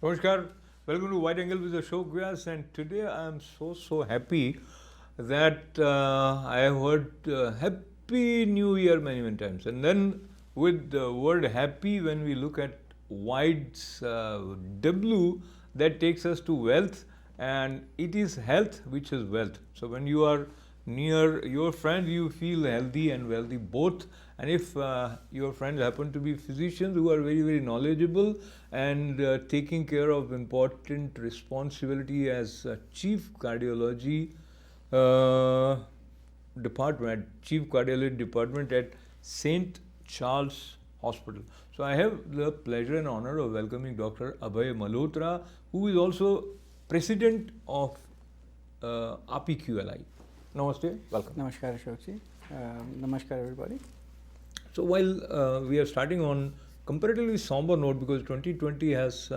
Namaskar, welcome to Wide Angle with Ashok Vyas, and today I am so happy that I have heard Happy New Year many times, and then with the word happy, when we look at Wide's W, that takes us to wealth, and it is health which is wealth. So when you are near your friend, you feel healthy and wealthy both. And if your friends happen to be physicians who are very knowledgeable and taking care of important responsibility as chief cardiology chief cardiology department at St. Charles Hospital. So I have the pleasure and honor of welcoming Dr. Abhay Malhotra, who is also president of APQLI. Namaste, welcome. Namaskar, Ashokji. Namaskar, everybody. So while we are starting on comparatively somber note, because 2020 has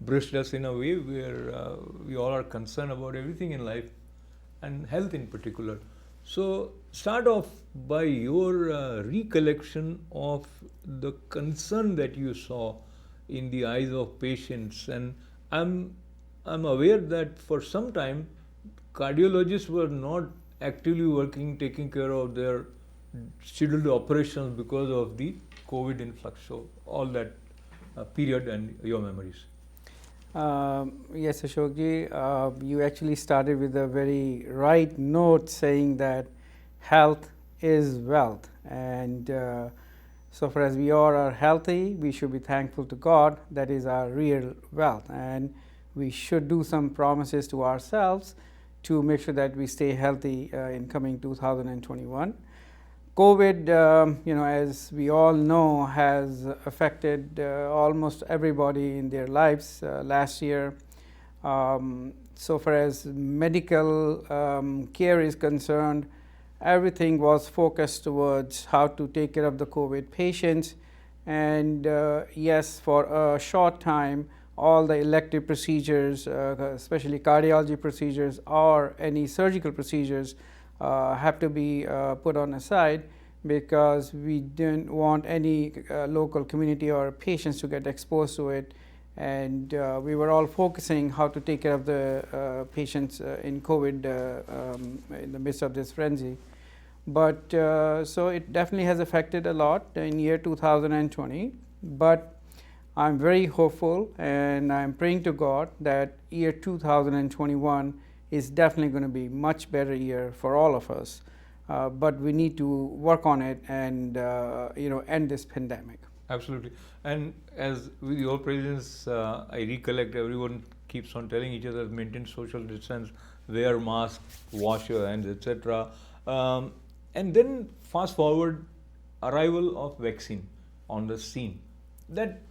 brushed us in a way where we all are concerned about everything in life and health in particular. So start off by your recollection of the concern that you saw in the eyes of patients, and I'm aware that for some time cardiologists were not actively working, taking care of their scheduled operations because of the COVID influx. So all that period and your memories. Yes, Ashokji, you actually started with a very right note saying that health is wealth. And so far as we all are healthy, we should be thankful to God. That is our real wealth. And we should do some promises to ourselves to make sure that we stay healthy in coming 2021. COVID, as we all know, has affected almost everybody in their lives last year. So far as medical care is concerned, everything was focused towards how to take care of the COVID patients. And yes, for a short time, all the elective procedures, especially cardiology procedures or any surgical procedures, have to be put on aside because we didn't want any local community or patients to get exposed to it, and we were all focusing how to take care of the patients in COVID in the midst of this frenzy. But so it definitely has affected a lot in year 2020, but I'm very hopeful and I'm praying to God that year 2021 is definitely going to be much better year for all of us, but we need to work on it and end this pandemic. Absolutely. And as with your presence, I recollect everyone keeps on telling each other maintain social distance, wear mask, wash your hands, etc. And then fast forward, arrival of vaccine on the scene. That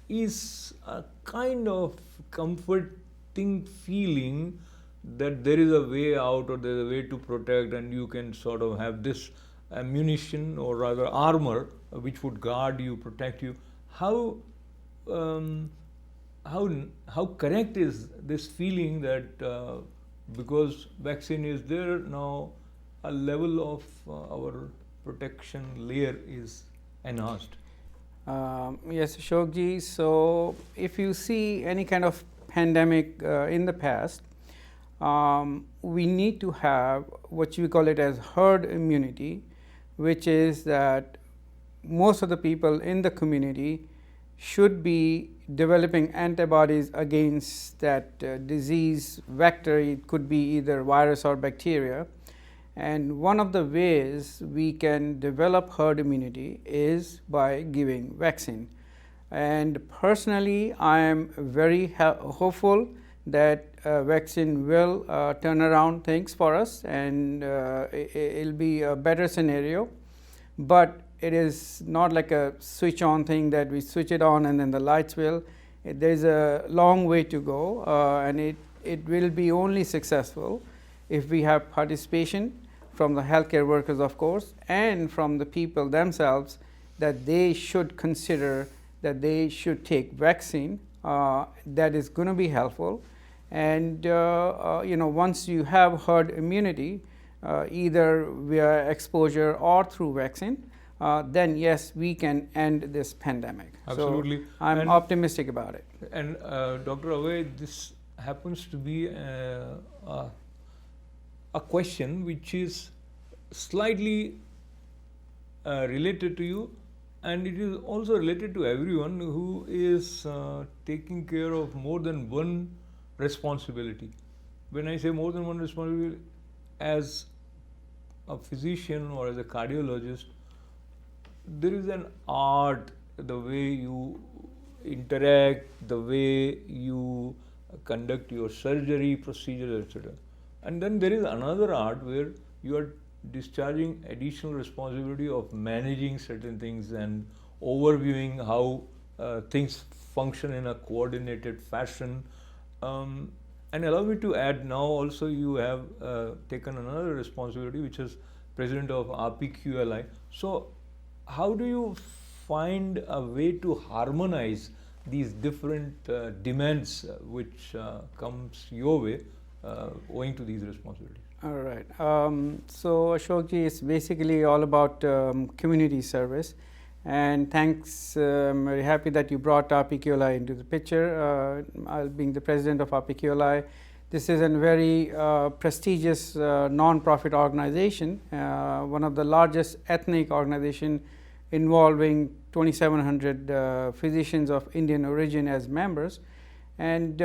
is a kind of comforting feeling that there is a way out or there is a way to protect, and you can sort of have this ammunition or rather armor which would guard you, protect you. How correct is this feeling that because vaccine is there now, a level of our protection layer is enhanced? Yes, Ashokji. So if you see any kind of pandemic in the past, we need to have what we call it as herd immunity, which is that most of the people in the community should be developing antibodies against that disease vector. It could be either virus or bacteria. And one of the ways we can develop herd immunity is by giving vaccine. And personally, I am very hopeful that vaccine will turn around things for us, and it'll be a better scenario. But it is not like a switch on thing that we switch it on and then the lights will. There's a long way to go, and it will be only successful if we have participation from the healthcare workers, of course, and from the people themselves, that they should consider that they should take vaccine. That is going to be helpful. And once you have herd immunity, either via exposure or through vaccine, then yes, we can end this pandemic. Absolutely. So I'm And- optimistic about it. And Dr. Abhay, this happens to be a question which is slightly related to you, and it is also related to everyone who is taking care of more than one responsibility. When I say more than one responsibility, as a physician or as a cardiologist, there is an art, the way you interact, the way you conduct your surgery procedures, etc. And then there is another art where you are discharging additional responsibility of managing certain things and overviewing how things function in a coordinated fashion. And allow me to add, now also you have taken another responsibility, which is president of RPQLI. So how do you find a way to harmonize these different demands which comes your way owing to these responsibilities? All right. So Ashokji, it's basically all about community service. And thanks, I'm very happy that you brought RPQLI into the picture. Being the president of RPQLI, this is a very prestigious non-profit organization, one of the largest ethnic organization involving 2,700 physicians of Indian origin as members. And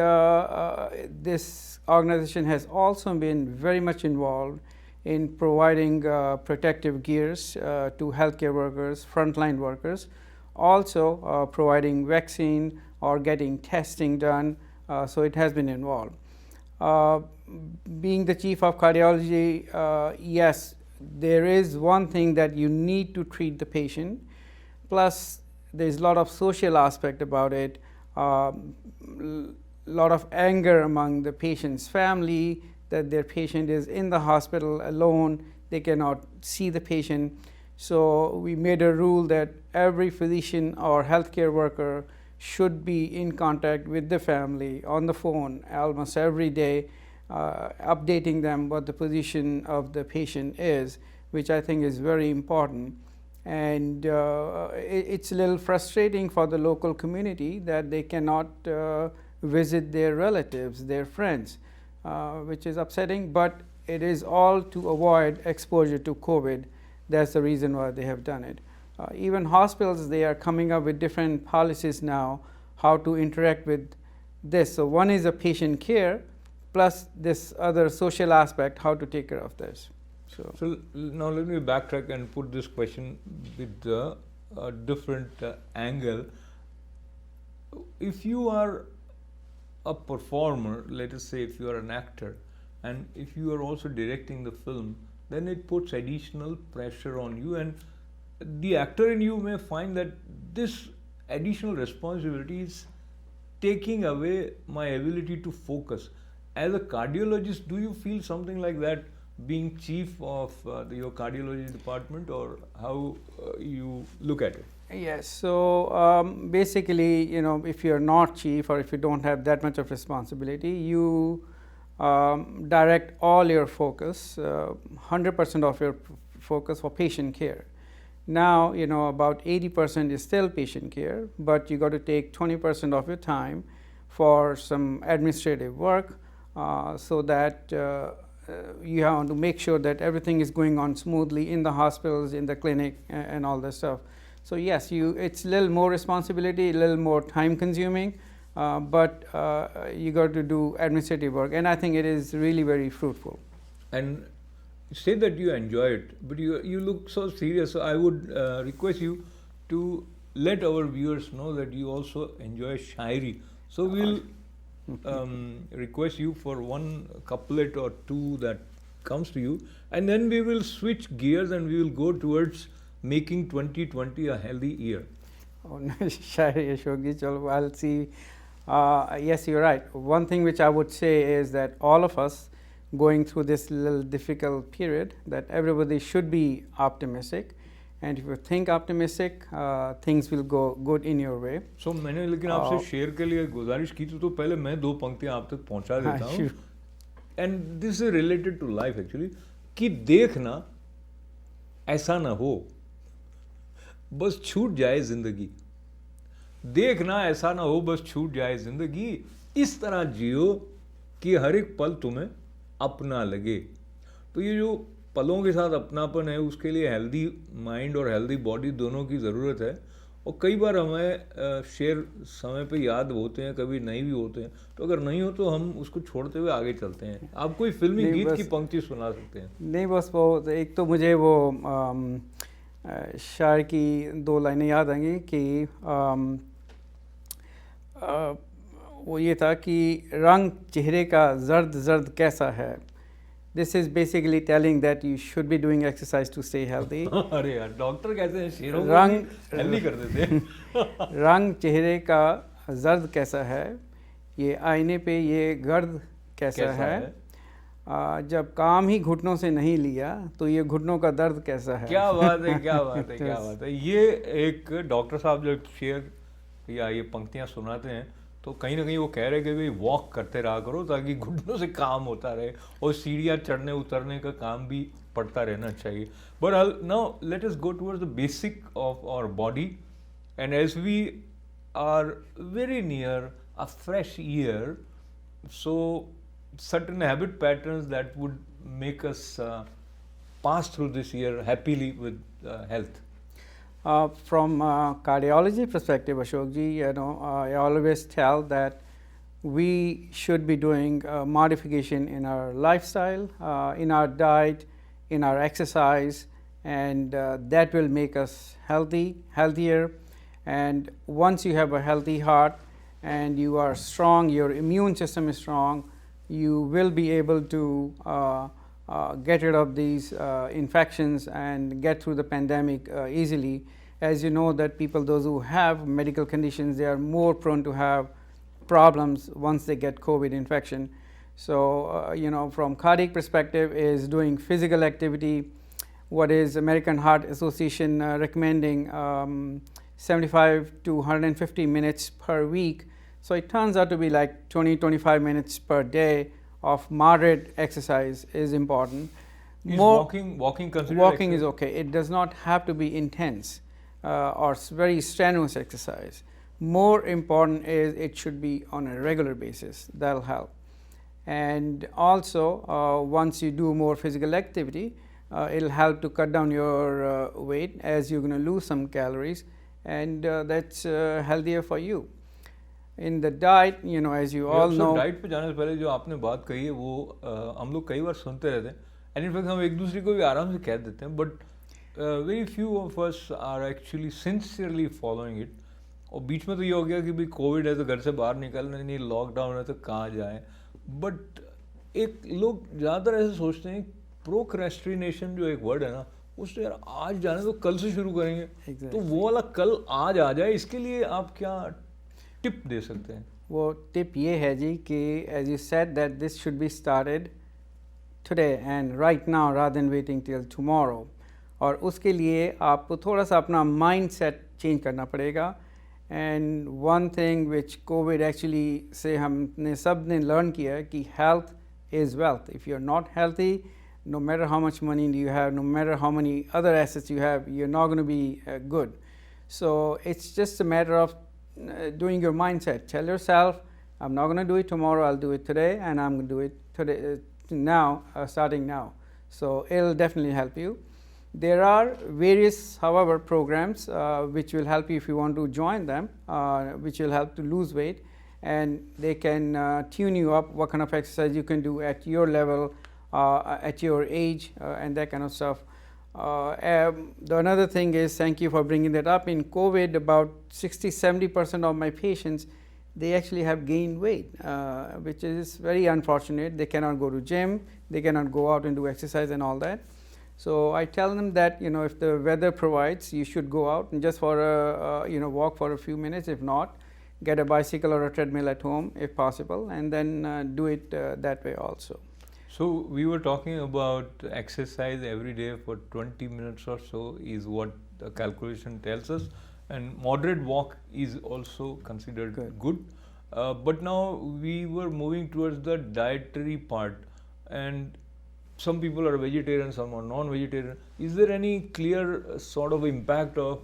this organization has also been very much involved in providing protective gears to healthcare workers, frontline workers, also providing vaccine or getting testing done, so it has been involved. Being the chief of cardiology, yes, there is one thing that you need to treat the patient, plus there's a lot of social aspect about it, lot of anger among the patient's family that their patient is in the hospital alone, they cannot see the patient. So we made a rule that every physician or healthcare worker should be in contact with the family on the phone almost every day, updating them what the position of the patient is, which I think is very important. And it's a little frustrating for the local community that they cannot visit their relatives, their friends, which is upsetting, but it is all to avoid exposure to COVID. That's the reason why they have done it. Even hospitals, they are coming up with different policies now, how to interact with this. So one is a patient care, plus this other social aspect, how to take care of this. So now let me backtrack and put this question with a different angle. If you are a performer, let us say if you are an actor, and if you are also directing the film, then it puts additional pressure on you, and the actor in you may find that this additional responsibility is taking away my ability to focus. As a cardiologist, do you feel something like that, being chief of your cardiology department, or how you look at it? Yes, so basically, you know, if you're not chief or if you don't have that much of responsibility, you direct all your focus, 100% of your focus for patient care. Now, you know, about 80% is still patient care, but you got to take 20% of your time for some administrative work, so that you have to make sure that everything is going on smoothly in the hospitals, in the clinic, and all that stuff. So yes, it's a little more responsibility, a little more time consuming, but you got to do administrative work, and I think it is really very fruitful. And say that you enjoy it, but you look so serious. So I would request you to let our viewers know that you also enjoy shairi. So we'll request you for one couplet or two that comes to you, and then we will switch gears and we will go towards making 2020 a healthy year. Oh, no, Shairi Ashokji, chalo, I'll see. Yes, you're right. One thing which I would say is that all of us going through this little difficult period, that everybody should be optimistic. And if you think optimistic, things will go good in your way. So मैंने लेकिन आपसे share के लिए गुजारिश की तो पहले मैं दो पंक्तियां आप तक पहुंचा देता हूँ. And this is related to life actually, कि देखना ऐसा ना हो. बस छूट जाए ज़िंदगी, देखना ऐसा ना हो बस छूट जाए ज़िंदगी, इस तरह जियो कि हर एक पल तुम्हें अपना लगे। तो ये जो पलों के साथ अपनापन है, उसके लिए हेल्दी माइंड और हेल्दी बॉडी दोनों की ज़रूरत है। और कई बार हमें शेर समय पे याद होते हैं, कभी नहीं भी होते हैं, तो अगर नहीं हो तो हम उसको छोड़ते हुए आगे चलते हैं। आप कोई फिल्मी नहीं, गीत बस की पंक्ति सुना सकते हैं। नहीं, बस वो एक तो मुझे वो शायर की दो लाइनें याद आएंगी कि वो ये था कि रंग चेहरे का जर्द जर्द कैसा है। This is basically telling that you should be doing exercise to stay healthy. अरे यार, डॉक्टर कैसे हैं, शेरों को रंग हेल्दी कर देते हैं। रंग चेहरे का जर्द कैसा है, ये आईने पे ये गर्द कैसा है, जब काम ही घुटनों से नहीं लिया तो ये घुटनों का दर्द कैसा है। क्या बात है, क्या बात है, क्या बात है। ये एक डॉक्टर साहब जब शेर या ये पंक्तियां सुनाते हैं तो कहीं ना कहीं वो कह रहे हैं कि भाई वॉक करते रहा करो ताकि घुटनों से काम होता रहे और सीढ़ियाँ चढ़ने उतरने का काम भी पड़ता रहना चाहिए। But now let us go towards the basic of our body, and as we are very near a fresh year, so certain habit patterns that would make us pass through this year happily with health. From cardiology perspective, Ashok ji, I always tell that we should be doing modification in our lifestyle, in our diet, in our exercise, and that will make us healthier. And once you have a healthy heart and you are strong, your immune system is strong, you will be able to get rid of these infections and get through the pandemic easily. As you know that people, those who have medical conditions, they are more prone to have problems once they get COVID infection. So from cardiac perspective is doing physical activity. What is American Heart Association recommending 75 to 150 minutes per week. So it turns out to be like 20-25 minutes per day of moderate exercise is important. Is walking considered Walking is exercise? okay. It does not have to be intense or very strenuous exercise. More important is it should be on a regular basis. That'll help. And also once you do more physical activity, it'll help to cut down your weight as you're going to lose some calories, and that's healthier for you. In the diet, as you all know, diet पे जाने से पहले जो आपने बात कही है वो हम लोग कई बार सुनते रहते हैं, एंड इनफैक्ट हम एक दूसरे को भी आराम से कह देते हैं, but very few of us are actually sincerely following it. और बीच में तो ये हो गया कि भाई कोविड है तो घर से बाहर निकलना नहीं, लॉकडाउन है तो कहाँ जाए। बट एक लोग ज़्यादातर ऐसे सोचते हैं, प्रोक्रेस्टिनेशन जो एक वर्ड है ना, उससे यार आज जाने तो कल से शुरू करेंगे। Exactly. तो वो वाला कल आज आ जाए, इसके लिए आप क्या टिप दे सकते हैं? वो टिप ये है जी कि as you said that this should be started today and right now rather than waiting till tomorrow. और उसके लिए आपको थोड़ा सा अपना माइंड सेट चेंज करना पड़ेगा। And one thing which Covid actually से हमने सब ने लर्न किया है कि health is wealth. If you are not healthy, no matter how much money you have, no matter how many other assets you have, you're not going to be good. So it's just a matter of doing your mindset. Tell yourself, I'm not going to do it tomorrow, I'll do it today, and I'm going to do it today, now, starting now. So it'll definitely help you. There are various, however, programs which will help you if you want to join them, which will help to lose weight, and they can tune you up what kind of exercise you can do at your level, at your age, and that kind of stuff. The another thing is, thank you for bringing that up. In COVID, about 60-70% of my patients, they actually have gained weight, which is very unfortunate. They cannot go to gym, they cannot go out and do exercise and all that. So I tell them that if the weather provides, you should go out and just for a walk for a few minutes. If not, get a bicycle or a treadmill at home if possible, and then do it that way also. So we were talking about exercise every day for 20 minutes or so is what the calculation tells us, and moderate walk is also considered good. But now we were moving towards the dietary part, and some people are vegetarian, some are non-vegetarian. Is there any clear sort of impact of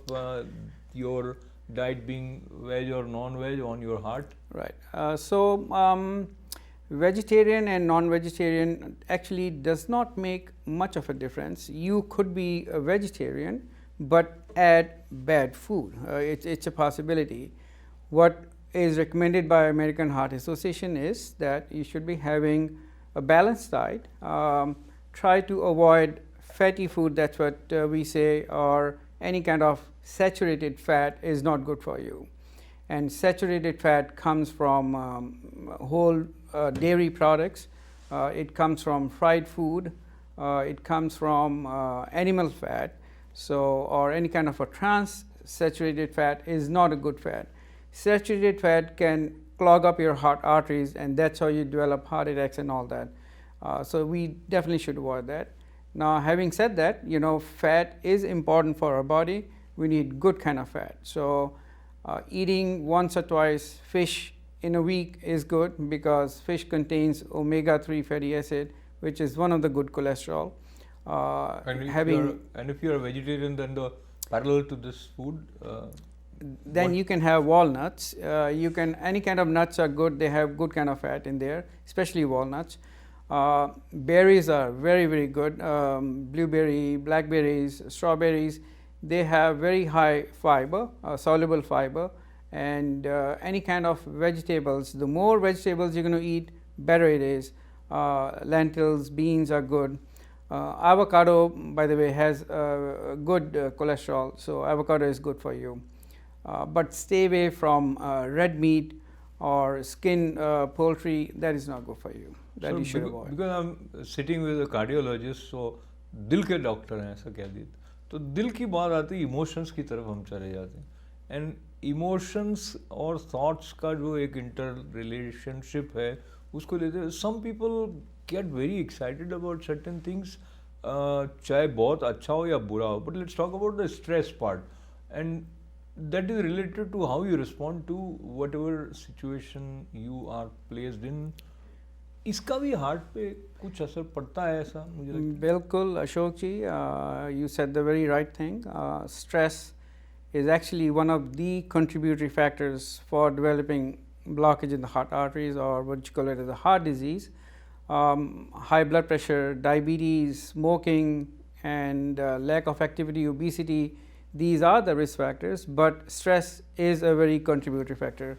your diet being veg or non-veg on your heart? Right. Vegetarian and non-vegetarian actually does not make much of a difference. You could be a vegetarian but add bad food. It's a possibility. What is recommended by American Heart Association is that you should be having a balanced diet. Try to avoid fatty food, that's what we say, or any kind of saturated fat is not good for you. And saturated fat comes from whole dairy products, it comes from fried food, it comes from animal fat, or any kind of a trans saturated fat is not a good fat. Saturated fat can clog up your heart arteries, and that's how you develop heart attacks and all that. So we definitely should avoid that. Now, having said that, fat is important for our body. We need good kind of fat. So eating once or twice fish in a week is good, because fish contains omega-3 fatty acid, which is one of the good cholesterol. And if you're a vegetarian, then the parallel to this food, then you can have walnuts. Any kind of nuts are good. They have good kind of fat in there, especially walnuts. Berries are very, very good. Blueberry, blackberries, strawberries, they have very high fiber, soluble fiber. And any kind of vegetables, the more vegetables you're going to eat, better it is. Lentils, beans are good. Avocado, by the way, has good cholesterol, so avocado is good for you. But stay away from red meat or skin poultry. That is not good for you. That you should avoid. Because I'm sitting with a cardiologist, so दिल के doctor हैं, ऐसा कह दिए, तो दिल की बात आती है, इमोशंस की तरफ हम चले जाते हैं. एंड इमोशंस और थॉट्स का जो एक इंटर रिलेशनशिप है, उसको लेते हैं. Some people get very excited about certain things, चाहे बहुत अच्छा हो या बुरा हो. But let's talk about the stress part, and that is related to how you respond to whatever situation you are placed in. इसका भी हार्ट पे कुछ असर पड़ता है, ऐसा मुझे लगता है. बिल्कुल अशोक जी, you said the very right thing. Stress is actually one of the contributory factors for developing blockage in the heart arteries, or what you call it as a heart disease. High blood pressure, diabetes, smoking, and lack of activity, obesity, these are the risk factors, but stress is a very contributory factor.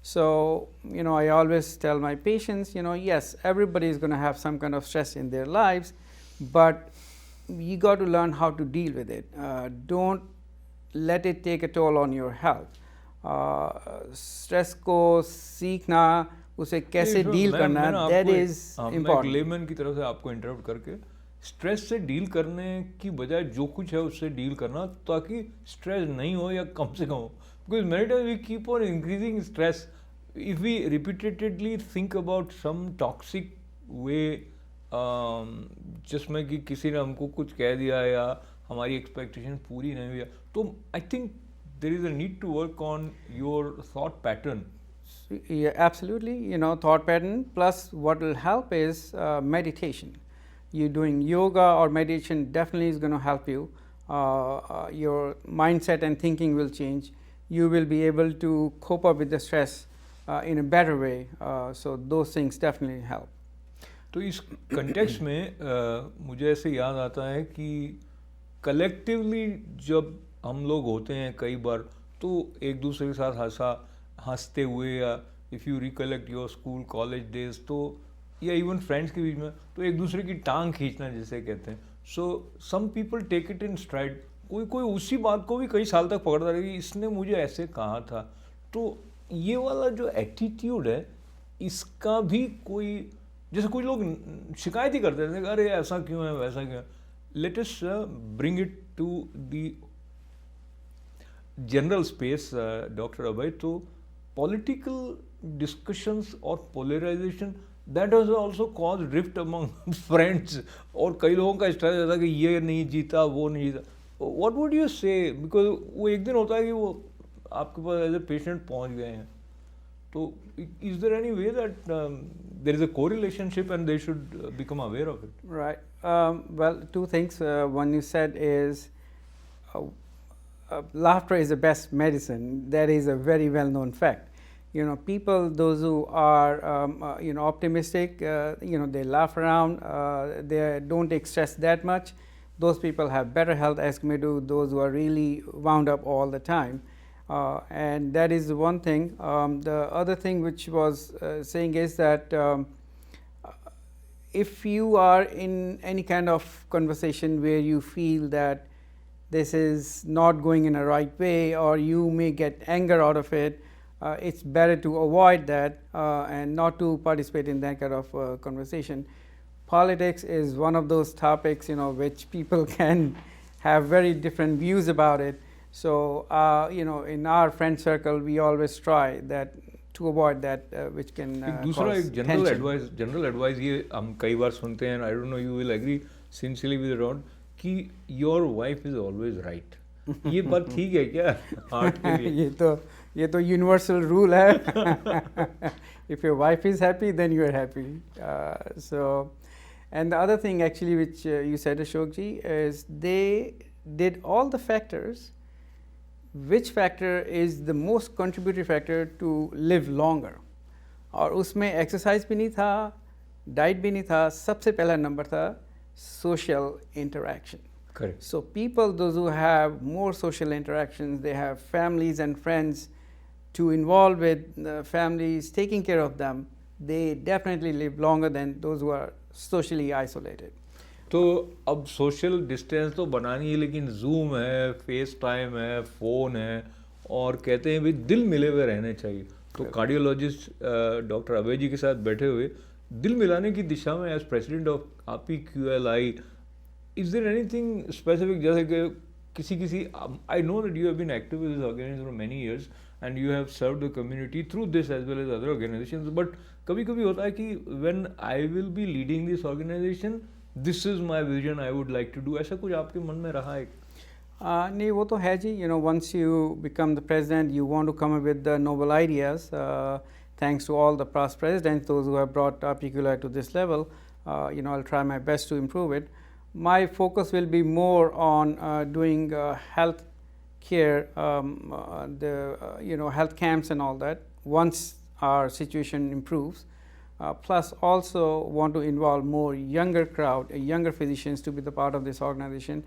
So, I always tell my patients, yes, everybody is going to have some kind of stress in their lives, but you got to learn how to deal with it. Don't let it take a toll on your health. Stress को सीखना, उसे कैसे deal करना, that is important. मैं lemon की तरफ से आपको इंटरप्ट करके, स्ट्रेस से डील करने की बजाय जो कुछ है उससे डील करना, ताकि स्ट्रेस नहीं हो या कम से कम हो. Because many times we keep on increasing stress. If we repeatedly think about some toxic way, जिसमें कि किसी ने हमको कुछ कह दिया या हमारी एक्सपेक्टेशन पूरी नहीं हुई, तो I think there is a need to work on your thought pattern. Yeah, absolutely. Thought pattern, plus what will help is meditation. You doing yoga or meditation definitely is going to help you. Your mindset and thinking will change. You will be able to cope up with the stress in a better way. So those things definitely help. तो इस context में मुझे ऐसे याद आता है कि collectively जब हम लोग होते हैं कई बार, तो एक दूसरे के साथ हंसते हुए, या if you recollect your school college days, तो या इवन फ्रेंड्स के बीच में, तो एक दूसरे की टांग खींचना जिसे कहते हैं. So some people take it in stride. कोई उसी बात को भी कई साल तक पकड़ता रहे कि इसने मुझे ऐसे कहा था. तो ये वाला जो एटीट्यूड है, इसका भी कोई, जैसे कुछ लोग शिकायत ही करते थे, अरे ऐसा क्यों है, वैसा क्यों है. Let us bring it to the general space, doctor Abhay. तो पॉलिटिकल डिस्कशंस और polarisation, that has also cause rift among friends. और कई लोगों का स्ट्रेस रहता है कि ये नहीं जीता, वो नहीं जीता. व्हाट वुड यू से, बिकॉज वो एक दिन होता है कि वो आपके पास एज ए पेशेंट पहुंच गए हैं. तो is there any way that there is a correlationship and they should become aware of it. Right. Well, two things. One you said is laughter is the best medicine. That is a very well-known fact. You know, people, those who are you know, optimistic, you know, they laugh around, they don't take stress that much. Those people have better health as compared to those who are really wound up all the time. And that is the one thing. The other thing which was saying is that if you are in any kind of conversation where you feel that this is not going in a right way, or you may get anger out of it, it's better to avoid that and not to participate in that kind of conversation. Politics is one of those topics, you know, which people can have very different views about it. So, you know, in our friend circle, we always try that to avoid that, which can दूसरा cause एक general tension. advice ये हम कई बार सुनते हैं, I don't know, you will agree sincerely with Ron, कि your wife is always right. ये बात ठीक है क्या heart के लिए? ये तो universal rule है. If your wife is happy, then you are happy. So, and the other thing actually which you said, Ashok ji, is they did all the factors. Which factor is the most contributory factor to live longer? और उसमें exercise भी नहीं था, diet भी नहीं था, सबसे पहला number था social interaction. Correct. So people, those who have more social interactions, they have families and friends to involve with the families, taking care of them, they definitely live longer than those who are socially isolated. तो अब social distance तो बनानी है, लेकिन zoom है, face time है, phone है, और कहते हैं भाई दिल मिले हुए रहने चाहिए. तो कार्डियोलॉजिस्ट डॉक्टर अभय जी के साथ बैठे हुए दिल मिलाने की दिशा में as president of APQLI, is there anything specific, जैसे कि किसी I know that you have been active with this organisation for many years and you have served the community through this as well as other organisations, but कभी कभी होता है कि when I will be leading this organisation, this is my vision, I would like to do, ऐसा कुछ आपके मन में रहा है? नहीं, वो तो है जी. You know, once you become the president, you want to come up with the noble ideas. Thanks to all the past presidents, those who have brought APQLI to this level, you know, I'll try my best to improve it. My focus will be more on doing health care, you know, health camps and all that once our situation improves. Plus also want to involve more younger crowd, younger physicians to be the part of this organization,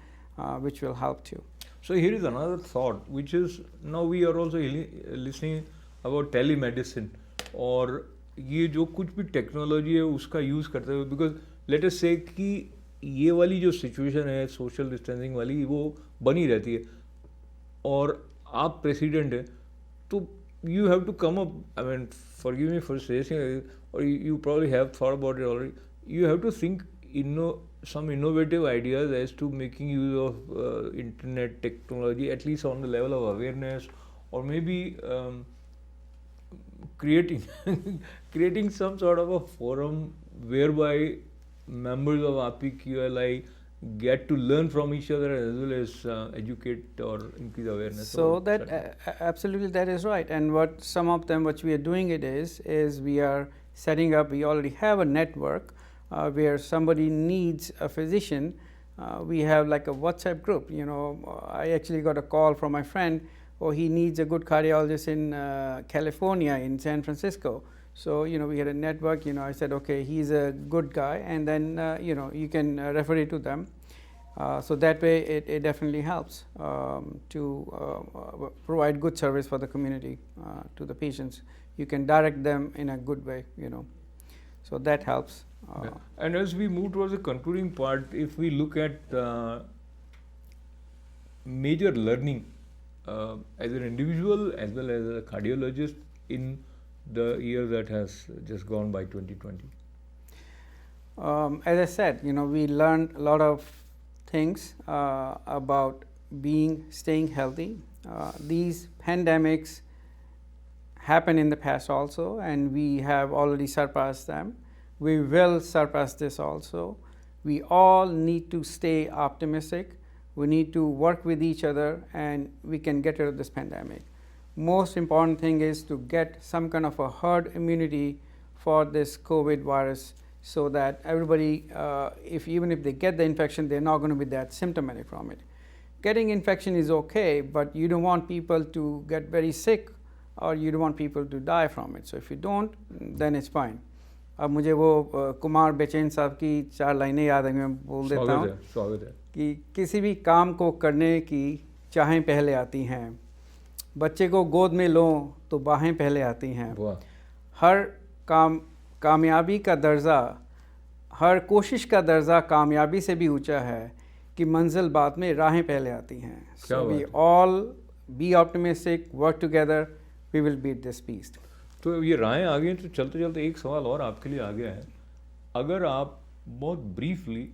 which will help too. So here is another thought, which is now we are also listening about telemedicine, और ये जो कुछ भी technology है उसका use करते हुए, because let us से कि ये वाली जो सिचुएशन है सोशल डिस्टेंसिंग वाली, वो बनी रहती है, और आप प्रेसिडेंट हैं, तो you have to come up, I mean, forgive me for saying, or you probably have thought about it already, you have to think some innovative ideas as to making use of internet technology, at least on the level of awareness, or maybe creating some sort of a forum whereby members of APQLI get to learn from each other as well as educate or increase awareness. So that absolutely, that is right. And what some of them, what we are doing it is we are setting up, we already have a network where somebody needs a physician. We have like a WhatsApp group. You know, I actually got a call from my friend, oh, he needs a good cardiologist in California, in San Francisco. So, you know, we had a network, you know, I said, okay, he's a good guy, and then, you know, you can refer it to them. So that way it definitely helps to provide good service for the community, to the patients. You can direct them in a good way, you know. So that helps. Yeah. And as we move towards the concluding part, if we look at major learning as an individual as well as a cardiologist in the year that has just gone by, 2020? As I said, you know, we learned a lot of things about staying healthy. These pandemics happened in the past also, and we have already surpassed them. We will surpass this also. We all need to stay optimistic. We need to work with each other, and we can get rid of this pandemic. Most important thing is to get some kind of a herd immunity for this COVID virus, so that everybody, even if they get the infection, they're not going to be that symptomatic from it. Getting infection is okay, but you don't want people to get very sick, or you don't want people to die from it. So if you don't, then it's fine. अब मुझे वो कुमार बेचैन साहब की 4 लाइनें याद है, मैं बोल देता हूँ स्वागत है कि किसी भी काम को करने की चाहें पहले आती हैं, बच्चे को गोद में लो तो बाहें पहले आती हैं, हर कामयाबी का दर्जा, हर कोशिश का दर्जा कामयाबी से भी ऊंचा है कि मंजिल बाद में राहें पहले आती हैं. So we all be optimistic, work together, we will beat this beast. तो ये राहें आ गई. तो चलते चलते एक सवाल और आपके लिए आ गया है. अगर आप बहुत ब्रीफली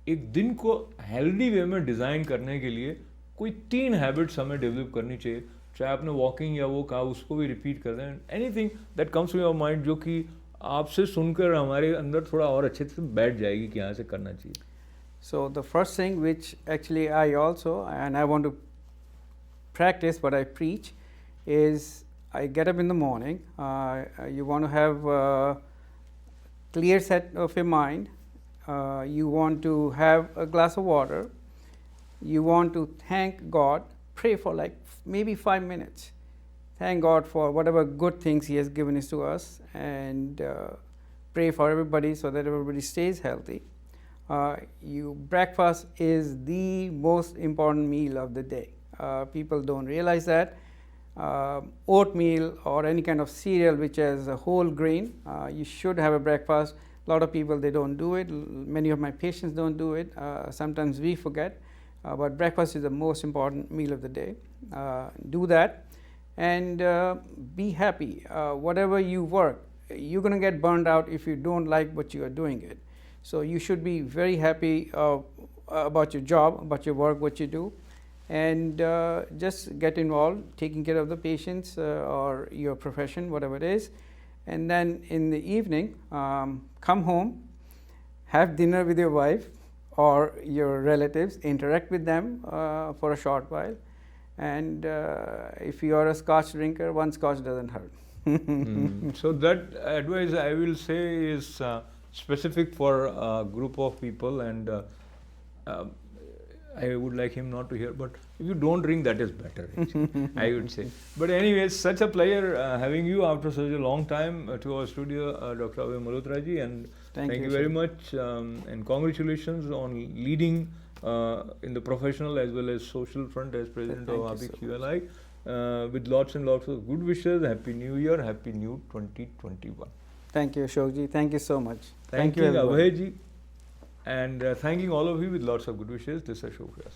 एक दिन को हेल्दी वे में डिज़ाइन करने के लिए कोई 3 हैबिट्स हमें डेवलप करनी चाहिए, चाहे आपने वॉकिंग या वो कहा उसको भी रिपीट कर दें, anything that comes to your mind जो कि आपसे सुनकर हमारे अंदर थोड़ा और अच्छे से बैठ जाएगी कि यहाँ से करना चाहिए. So the first thing which actually I also, and I want to practice what I preach, is I get up in the morning. You want to have a clear set of your mind. You want to have a glass of water. You want to thank God. Pray for like maybe 5 minutes. Thank God for whatever good things He has given to us, and pray for everybody so that everybody stays healthy. Breakfast is the most important meal of the day. People don't realize that. Oatmeal or any kind of cereal which has a whole grain, you should have a breakfast. A lot of people, they don't do it. Many of my patients don't do it. Sometimes we forget, but breakfast is the most important meal of the day. Do that and be happy. Whatever you work, you're going to get burned out if you don't like what you are doing it. So you should be very happy about your job, about your work, what you do, and just get involved, taking care of the patients or your profession, whatever it is. And then in the evening, come home, have dinner with your wife or your relatives, interact with them for a short while. And if you are a scotch drinker, 1 scotch doesn't hurt. So that advice I will say is specific for a group of people, and I would like him not to hear, but if you don't drink, that is better, I would say. But anyways, such a pleasure having you after such a long time to our studio, Dr. Abhay Malhotra ji, and thank you very much, and congratulations on leading in the professional as well as social front as president of ABQLI, with lots and lots of good wishes. Happy New Year, Happy New 2021. Thank you, Ashok ji. Thank you so much. Thank you, Abhay ji, and thanking all of you with lots of good wishes. This is Ashok Vyas.